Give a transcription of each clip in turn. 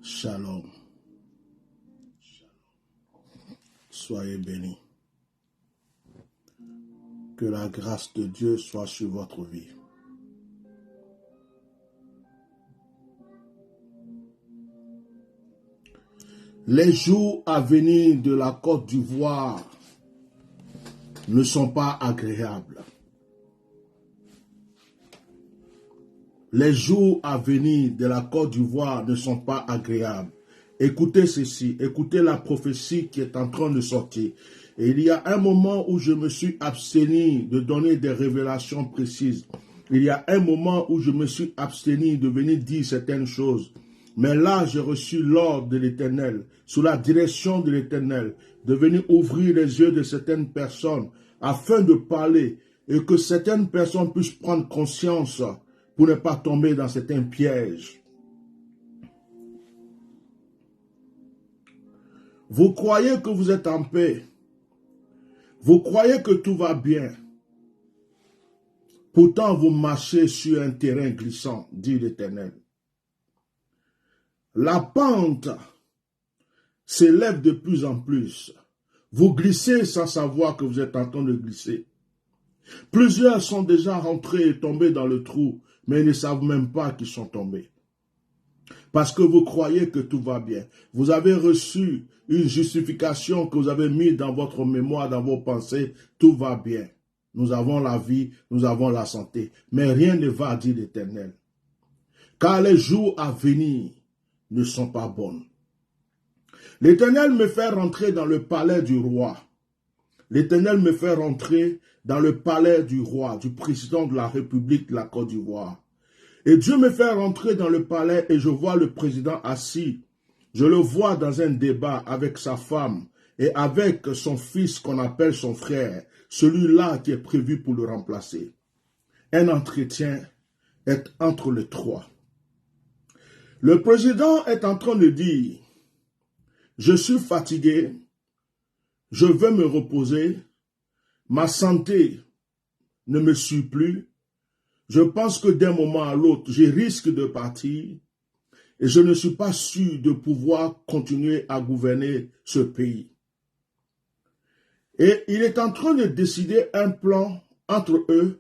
Shalom. Soyez bénis. Que la grâce de Dieu soit sur votre vie. Les jours à venir de la Côte d'Ivoire ne sont pas agréables. Les jours à venir de la Côte d'Ivoire ne sont pas agréables. Écoutez ceci, écoutez la prophétie qui est en train de sortir. Et il y a un moment où je me suis abstenu de donner des révélations précises. Il y a un moment où je me suis abstenu de venir dire certaines choses. Mais là, j'ai reçu l'ordre de l'Éternel, sous la direction de l'Éternel, de venir ouvrir les yeux de certaines personnes afin de parler et que certaines personnes puissent prendre conscience pour ne pas tomber dans certains pièges. Vous croyez que vous êtes en paix. Vous croyez que tout va bien. Pourtant, vous marchez sur un terrain glissant, dit l'Éternel. La pente s'élève de plus en plus. Vous glissez sans savoir que vous êtes en train de glisser. Plusieurs sont déjà rentrés et tombés dans le trou, mais ils ne savent même pas qu'ils sont tombés. Parce que vous croyez que tout va bien. Vous avez reçu une justification que vous avez mise dans votre mémoire, dans vos pensées. Tout va bien. Nous avons la vie, nous avons la santé. Mais rien ne va, dit l'Éternel. Car les jours à venir ne sont pas bons. L'Éternel me fait rentrer dans le palais du roi. L'Éternel me fait rentrer dans le palais du roi, du président de la République de la Côte d'Ivoire. Et Dieu me fait rentrer dans le palais et je vois le président assis. Je le vois dans un débat avec sa femme et avec son fils qu'on appelle son frère, celui-là qui est prévu pour le remplacer. Un entretien est entre les trois. Le président est en train de dire, je suis fatigué, je veux me reposer, ma santé ne me suit plus, je pense que d'un moment à l'autre, je risque de partir et je ne suis pas sûr de pouvoir continuer à gouverner ce pays. Et il est en train de décider un plan entre eux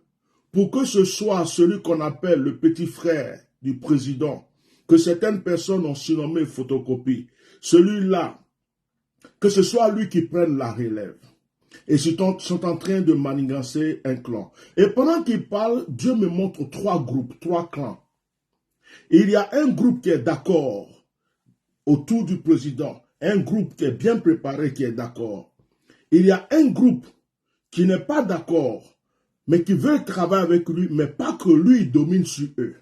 pour que ce soit celui qu'on appelle le petit frère du président, que certaines personnes ont surnommé photocopie. Celui-là, que ce soit lui qui prenne la relève. Et ils sont en train de manigancer un clan. Et pendant qu'il parle, Dieu me montre trois groupes, trois clans. Et il y a un groupe qui est d'accord autour du président, un groupe qui est bien préparé, qui est d'accord. Il y a un groupe qui n'est pas d'accord, mais qui veut travailler avec lui, mais pas que lui domine sur eux.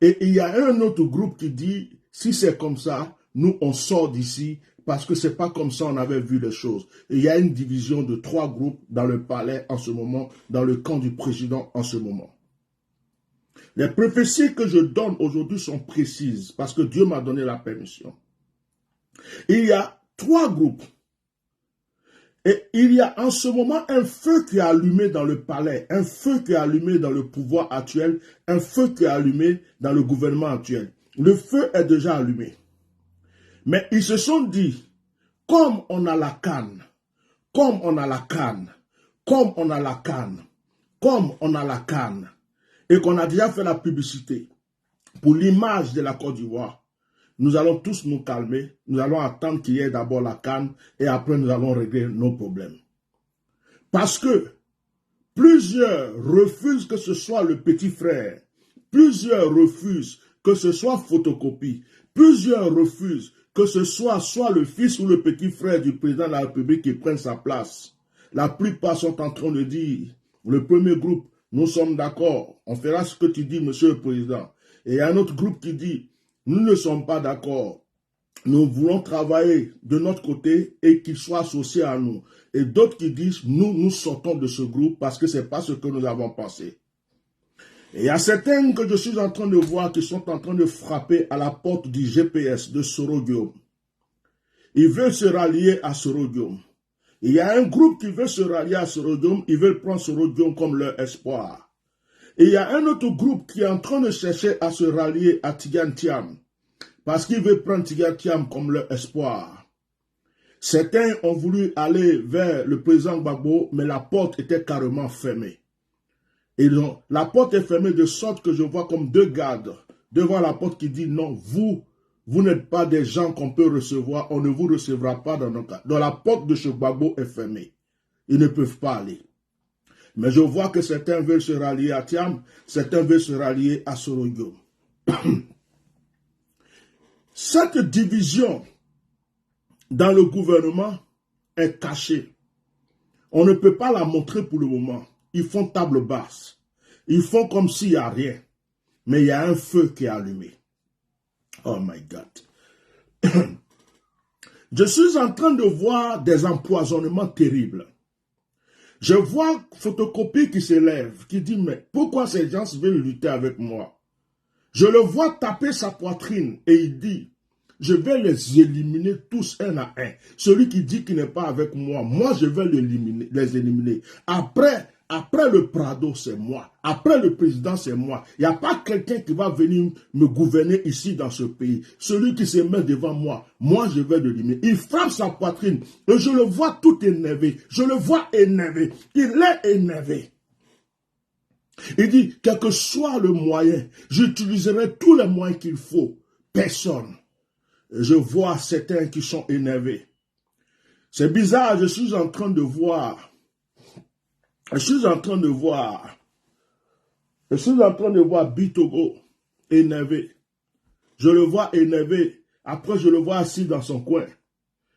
Et il y a un autre groupe qui dit, si c'est comme ça, nous on sort d'ici, parce que c'est pas comme ça on avait vu les choses. Et il y a une division de trois groupes dans le palais en ce moment, dans le camp du président en ce moment. Les prophéties que je donne aujourd'hui sont précises, parce que Dieu m'a donné la permission. Il y a trois groupes. Et il y a en ce moment un feu qui est allumé dans le palais, un feu qui est allumé dans le pouvoir actuel, un feu qui est allumé dans le gouvernement actuel. Le feu est déjà allumé. Mais ils se sont dit, comme on a la canne, comme on a la canne, comme on a la canne, comme on a la canne, et qu'on a déjà fait la publicité pour l'image de la Côte d'Ivoire, nous allons tous nous calmer, nous allons attendre qu'il y ait d'abord la canne, et après nous allons régler nos problèmes. Parce que plusieurs refusent que ce soit le petit frère, plusieurs refusent que ce soit photocopie, plusieurs refusent que ce soit le fils ou le petit frère du président de la République qui prenne sa place. La plupart sont en train de dire, le premier groupe, nous sommes d'accord, on fera ce que tu dis, monsieur le président. Et il y a un autre groupe qui dit, nous ne sommes pas d'accord, nous voulons travailler de notre côté et qu'il soit associé à nous. Et d'autres qui disent, nous sortons de ce groupe parce que ce n'est pas ce que nous avons pensé. Et il y a certains que je suis en train de voir qui sont en train de frapper à la porte du GPS de Sorodium. Ils veulent se rallier à Sorodium. Il y a un groupe qui veut se rallier à Sorodium, ils veulent prendre Sorodium comme leur espoir. Et il y a un autre groupe qui est en train de chercher à se rallier à Tigan Thiam, parce qu'il veut prendre Tigan Thiam comme leur espoir. Certains ont voulu aller vers le président Gbagbo, mais la porte était carrément fermée. Et donc, la porte est fermée de sorte que je vois comme deux gardes devant la porte qui disent non, vous n'êtes pas des gens qu'on peut recevoir, on ne vous recevra pas dans nos cas. Donc la porte de chez Gbagbo est fermée. Ils ne peuvent pas aller. Mais je vois que certains veulent se rallier à Thiam, certains veulent se rallier à Sorogyo. Cette division dans le gouvernement est cachée. On ne peut pas la montrer pour le moment. Ils font table basse. Ils font comme s'il n'y a rien. Mais il y a un feu qui est allumé. Oh my God. Je suis en train de voir des empoisonnements terribles. Je vois Photocopie qui s'élève, qui dit, mais pourquoi ces gens veulent lutter avec moi? Je le vois taper sa poitrine et il dit, je vais les éliminer tous un à un. Celui qui dit qu'il n'est pas avec moi, moi je vais les éliminer. Après le Prado, c'est moi. Après le président, c'est moi. Il n'y a pas quelqu'un qui va venir me gouverner ici dans ce pays. Celui qui se met devant moi, moi je vais l'éliminer. Il frappe sa poitrine et je le vois tout énervé. Je le vois énervé. Il est énervé. Il dit, quel que soit le moyen, j'utiliserai tous les moyens qu'il faut. Personne. Je vois certains qui sont énervés. C'est bizarre, je suis en train de voir Bitogo énervé. Je le vois énervé. Après, je le vois assis dans son coin.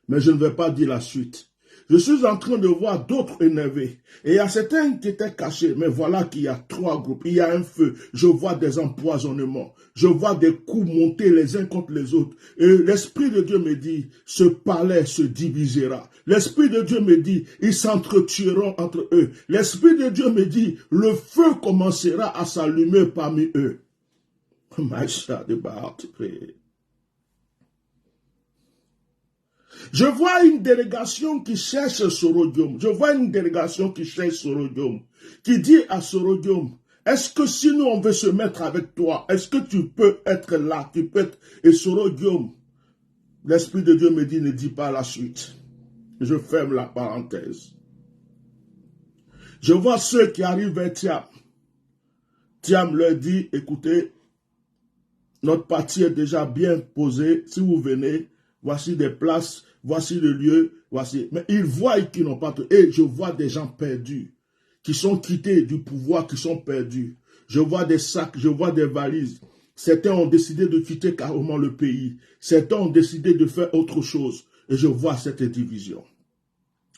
Mais je ne vais pas dire la suite. Je suis en train de voir d'autres énervés. Et il y a certains qui étaient cachés. Mais voilà qu'il y a trois groupes. Il y a un feu. Je vois des empoisonnements. Je vois des coups monter les uns contre les autres. Et l'Esprit de Dieu me dit, ce palais se divisera. L'Esprit de Dieu me dit, ils s'entretueront entre eux. L'Esprit de Dieu me dit, le feu commencera à s'allumer parmi eux. Je vois une délégation qui cherche Sorodium. Je vois une délégation qui cherche Sorodium. Qui dit à Sorodium, est-ce que si nous on veut se mettre avec toi, est-ce que tu peux être là, tu peux être... Et Sorodium, l'Esprit de Dieu me dit, ne dis pas la suite. Je ferme la parenthèse. Je vois ceux qui arrivent vers Thiam. Thiam leur dit, écoutez, notre parti est déjà bien posé. Si vous venez, voici des places, voici le lieu, voici. Mais ils voient qu'ils n'ont pas tout. Et je vois des gens perdus, qui sont quittés du pouvoir, qui sont perdus. Je vois des sacs, je vois des valises. Certains ont décidé de quitter carrément le pays. Certains ont décidé de faire autre chose. Et je vois cette division.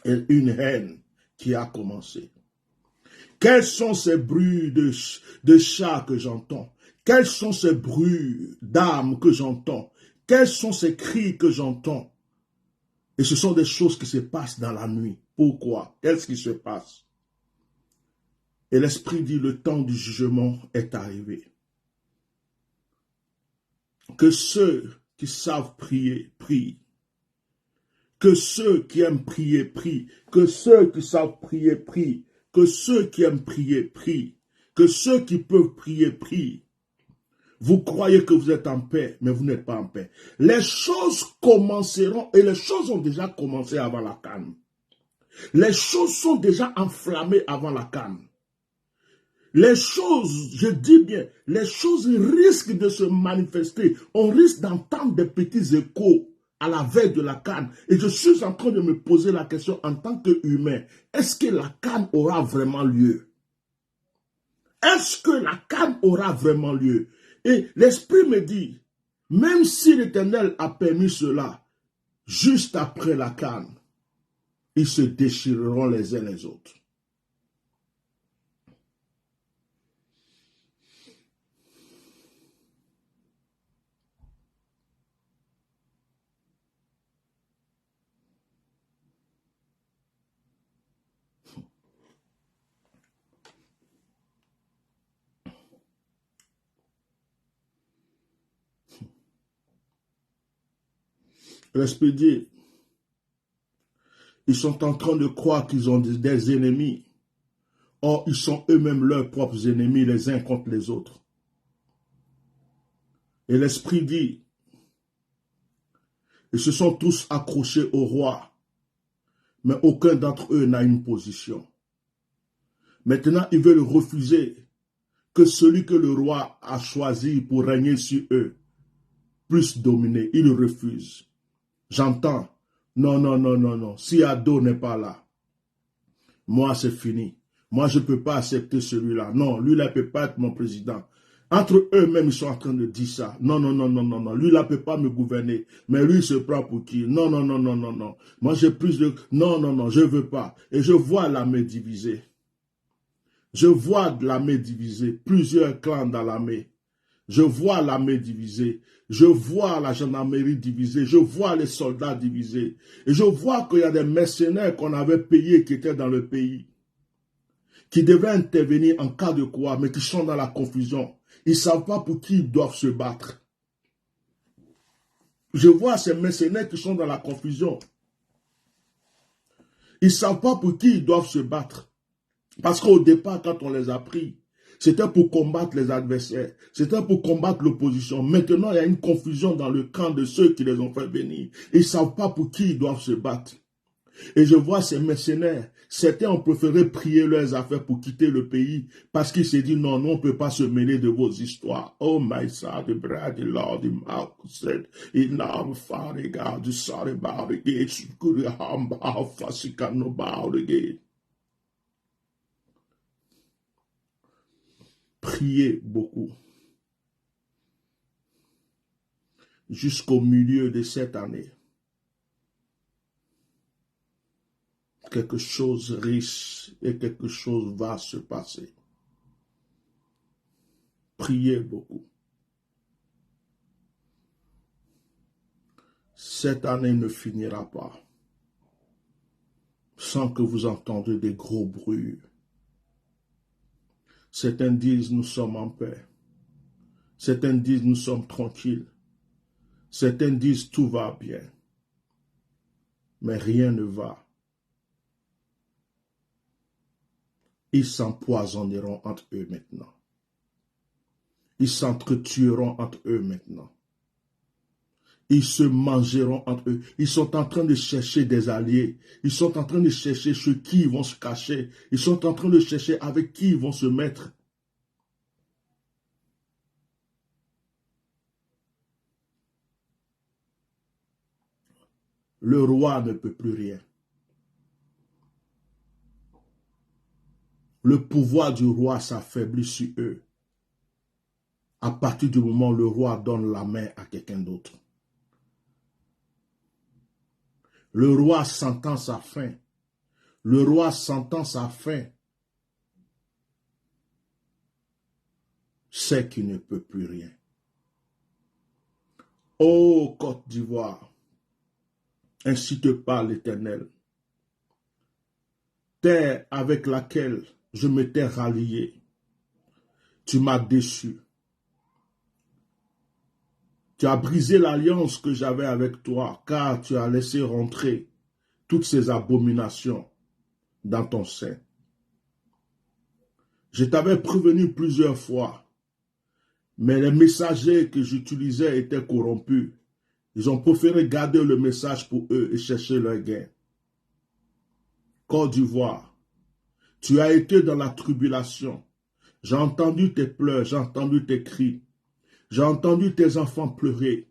Et une haine qui a commencé. Quels sont ces bruits de chats que j'entends? Quels sont ces bruits d'armes que j'entends? Quels sont ces cris que j'entends? Et ce sont des choses qui se passent dans la nuit. Pourquoi? Qu'est-ce qui se passe? Et l'Esprit dit, le temps du jugement est arrivé. Que ceux qui savent prier, prient. Que ceux qui aiment prier, prient. Que ceux qui savent prier, prient. Que ceux qui aiment prier, prient. Que ceux qui peuvent prier, prient. Vous croyez que vous êtes en paix, mais vous n'êtes pas en paix. Les choses commenceront, et les choses ont déjà commencé avant la CAN. Les choses sont déjà enflammées avant la CAN. Les choses, je dis bien, les choses risquent de se manifester. On risque d'entendre des petits échos à la veille de la CAN. Et je suis en train de me poser la question en tant qu'humain. Est-ce que la CAN aura vraiment lieu? Est-ce que la CAN aura vraiment lieu? Et l'Esprit me dit, même si l'Éternel a permis cela, juste après la CAN, ils se déchireront les uns les autres. L'Esprit dit, ils sont en train de croire qu'ils ont des ennemis. Or, ils sont eux-mêmes leurs propres ennemis les uns contre les autres. Et l'Esprit dit, ils se sont tous accrochés au roi, mais aucun d'entre eux n'a une position. Maintenant, ils veulent refuser que celui que le roi a choisi pour régner sur eux puisse dominer. Ils refusent. J'entends, non, non, non, non, non, si Ado n'est pas là, moi c'est fini. Moi je ne peux pas accepter celui-là. Non, lui-là ne peut pas être mon président. Entre eux-mêmes, ils sont en train de dire ça. Non, non, non, non, non, non. Lui-là ne peut pas me gouverner. Mais lui, il se prend pour qui? Non, non, non, non, non, non. Moi, j'ai plus de... Non, non, non, je ne veux pas. Et je vois l'armée divisée. Je vois l'armée divisée. Plusieurs clans dans l'armée. Je vois l'armée divisée. Je vois la gendarmerie divisée. Je vois les soldats divisés. Et je vois qu'il y a des mercenaires qu'on avait payés qui étaient dans le pays, qui devaient intervenir en cas de quoi, mais qui sont dans la confusion. Ils ne savent pas pour qui ils doivent se battre. Je vois ces mercenaires qui sont dans la confusion. Ils ne savent pas pour qui ils doivent se battre. Parce qu'au départ, quand on les a pris, c'était pour combattre les adversaires. C'était pour combattre l'opposition. Maintenant, il y a une confusion dans le camp de ceux qui les ont fait venir. Ils ne savent pas pour qui ils doivent se battre. Et je vois ces mercenaires, certains ont préféré prier leurs affaires pour quitter le pays parce qu'ils se disent non, non, on ne peut pas se mêler de vos histoires. Oh my son, the bread, the Lord, the mouth said, in our father God, the sorry about the gates, good harm, how fast you can know about the gate. Priez beaucoup. Jusqu'au milieu de cette année. Quelque chose risque et quelque chose va se passer. Priez beaucoup. Cette année ne finira pas sans que vous entendiez des gros bruits. Certains disent nous sommes en paix. Certains disent nous sommes tranquilles. Certains disent tout va bien. Mais rien ne va. Ils s'empoisonneront entre eux maintenant. Ils s'entretueront entre eux maintenant. Ils se mangeront entre eux. Ils sont en train de chercher des alliés. Ils sont en train de chercher ceux qui vont se cacher. Ils sont en train de chercher avec qui ils vont se mettre. Le roi ne peut plus rien. Le pouvoir du roi s'affaiblit sur eux. À partir du moment où le roi donne la main à quelqu'un d'autre. Le roi sentant sa faim. Le roi sentant sa faim. Sait qu'il ne peut plus rien. Ô Côte d'Ivoire, ainsi te parle l'Éternel. Terre avec laquelle je m'étais rallié, tu m'as déçu. Tu as brisé l'alliance que j'avais avec toi, car tu as laissé rentrer toutes ces abominations dans ton sein. Je t'avais prévenu plusieurs fois, mais les messagers que j'utilisais étaient corrompus. Ils ont préféré garder le message pour eux et chercher leur gain. Côte d'Ivoire, tu as été dans la tribulation. J'ai entendu tes pleurs, j'ai entendu tes cris. J'ai entendu tes enfants pleurer.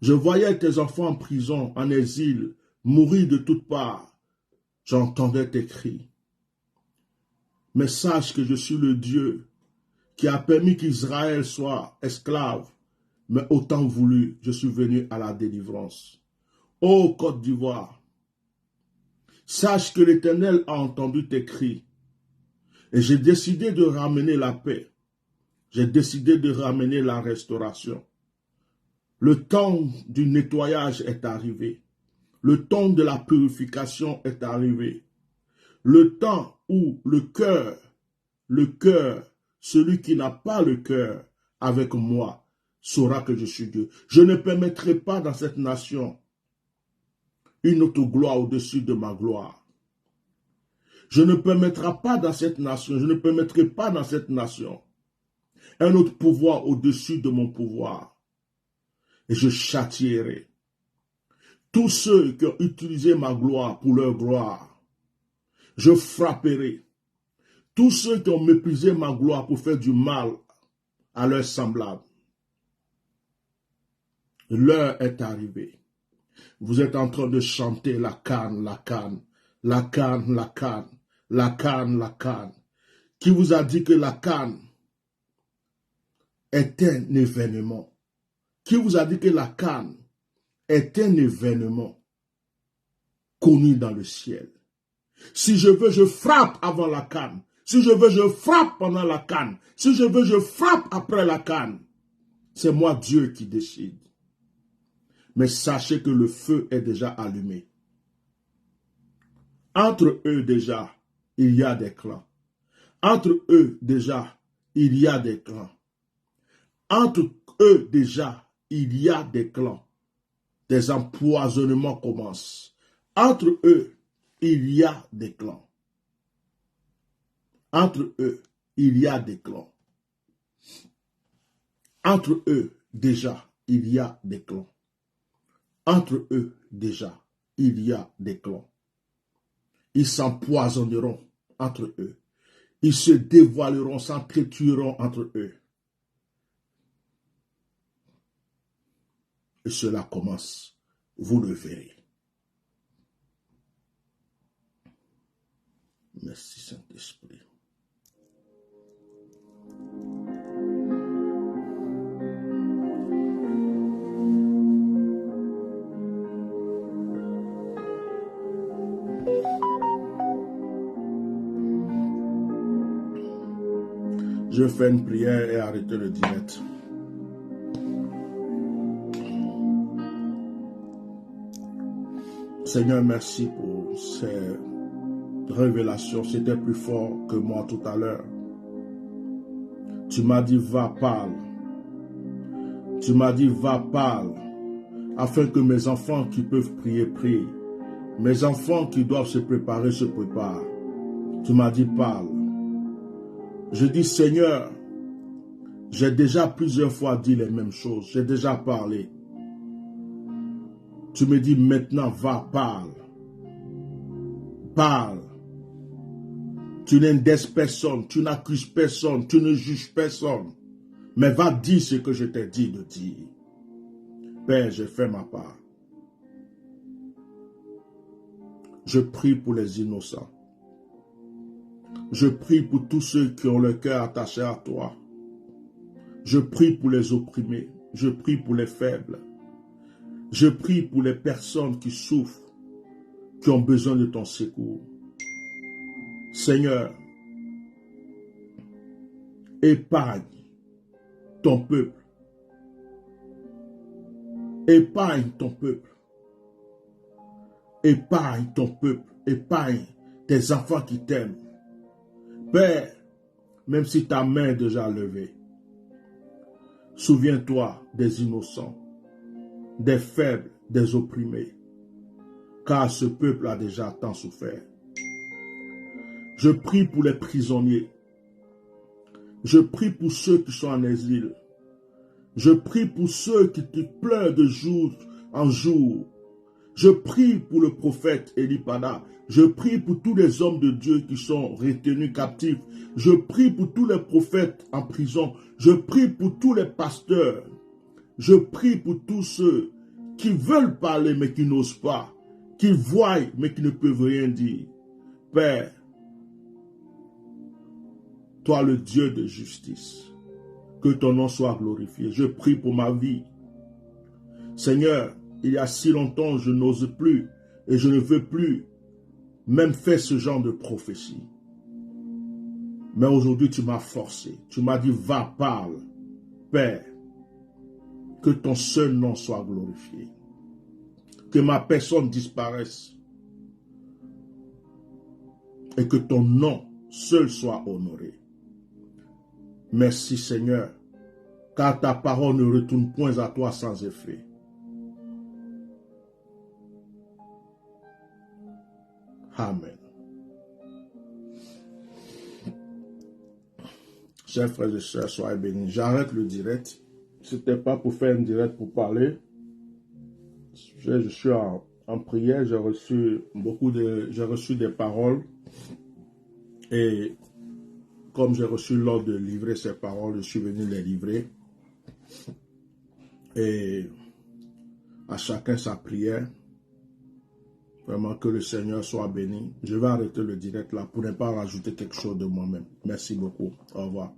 Je voyais tes enfants en prison, en exil, mourir de toutes parts. J'entendais tes cris. Mais sache que je suis le Dieu qui a permis qu'Israël soit esclave. Mais autant voulu, je suis venu à la délivrance. Ô Côte d'Ivoire, sache que l'Éternel a entendu tes cris. Et j'ai décidé de ramener la paix. J'ai décidé de ramener la restauration. Le temps du nettoyage est arrivé. Le temps de la purification est arrivé. Le temps où le cœur, celui qui n'a pas le cœur avec moi, saura que je suis Dieu. Je ne permettrai pas dans cette nation une autre gloire au-dessus de ma gloire. Je ne permettrai pas dans cette nation, je ne permettrai pas dans cette nation un autre pouvoir au-dessus de mon pouvoir. Et je châtierai tous ceux qui ont utilisé ma gloire pour leur gloire. Je frapperai tous ceux qui ont méprisé ma gloire pour faire du mal à leurs semblables. L'heure est arrivée. Vous êtes en train de chanter la canne, la canne, la canne, la canne, la canne, la canne. Qui vous a dit que la canne est un événement? Qui vous a dit que la canne est un événement connu dans le ciel? Si je veux, je frappe avant la canne. Si je veux, je frappe pendant la canne. Si je veux, je frappe après la canne. C'est moi Dieu qui décide. Mais sachez que le feu est déjà allumé. Entre eux déjà, il y a des clans. Entre eux déjà, il y a des clans. Entre eux déjà, il y a des clans. Des empoisonnements commencent. Entre eux, il y a des clans. Entre eux, il y a des clans. Entre eux, déjà, il y a des clans. Entre eux, déjà, il y a des clans. Ils s'empoisonneront entre eux. Ils se dévoileront, s'entretueront entre eux. Et cela commence. Vous le verrez. Merci Saint-Esprit. Je fais une prière et arrêtez le direct. Seigneur, merci pour ces révélations. C'était plus fort que moi tout à l'heure. Tu m'as dit, va, parle. Tu m'as dit, va, parle. Afin que mes enfants qui peuvent prier, prient. Mes enfants qui doivent se préparer, se préparent. Tu m'as dit, parle. Je dis, Seigneur, j'ai déjà plusieurs fois dit les mêmes choses. J'ai déjà parlé. Tu me dis, maintenant, va, parle. Parle. Tu n'indexes personne, tu n'accuses personne, tu ne juges personne. Mais va dire ce que je t'ai dit de dire. Père, j'ai fait ma part. Je prie pour les innocents. Je prie pour tous ceux qui ont le cœur attaché à toi. Je prie pour les opprimés. Je prie pour les faibles. Je prie pour les personnes qui souffrent, qui ont besoin de ton secours. Seigneur, épargne ton peuple. Épargne ton peuple. Épargne ton peuple. Épargne tes enfants qui t'aiment. Père, même si ta main est déjà levée, souviens-toi des innocents, des faibles, des opprimés, car ce peuple a déjà tant souffert. Je prie pour les prisonniers. Je prie pour ceux qui sont en exil. Je prie pour ceux qui te pleurent de jour en jour. Je prie pour le prophète Elipada. Je prie pour tous les hommes de Dieu qui sont retenus captifs. Je prie pour tous les prophètes en prison. Je prie pour tous les pasteurs. Je prie pour tous ceux qui veulent parler mais qui n'osent pas. Qui voient mais qui ne peuvent rien dire. Père, toi le Dieu de justice, que ton nom soit glorifié. Je prie pour ma vie. Seigneur, il y a si longtemps, je n'ose plus et je ne veux plus même faire ce genre de prophétie. Mais aujourd'hui, tu m'as forcé. Tu m'as dit, va, parle. Père, que ton seul nom soit glorifié. Que ma personne disparaisse. Et que ton nom seul soit honoré. Merci Seigneur, car ta parole ne retourne point à toi sans effet. Amen. Chers frères et sœurs, soyez bénis. J'arrête le direct. C'était pas pour faire un direct pour parler. Je suis en prière. J'ai reçu des paroles. Et comme j'ai reçu l'ordre de livrer ces paroles, je suis venu les livrer. Et à chacun sa prière. Vraiment que le Seigneur soit béni. Je vais arrêter le direct là pour ne pas rajouter quelque chose de moi-même. Merci beaucoup. Au revoir.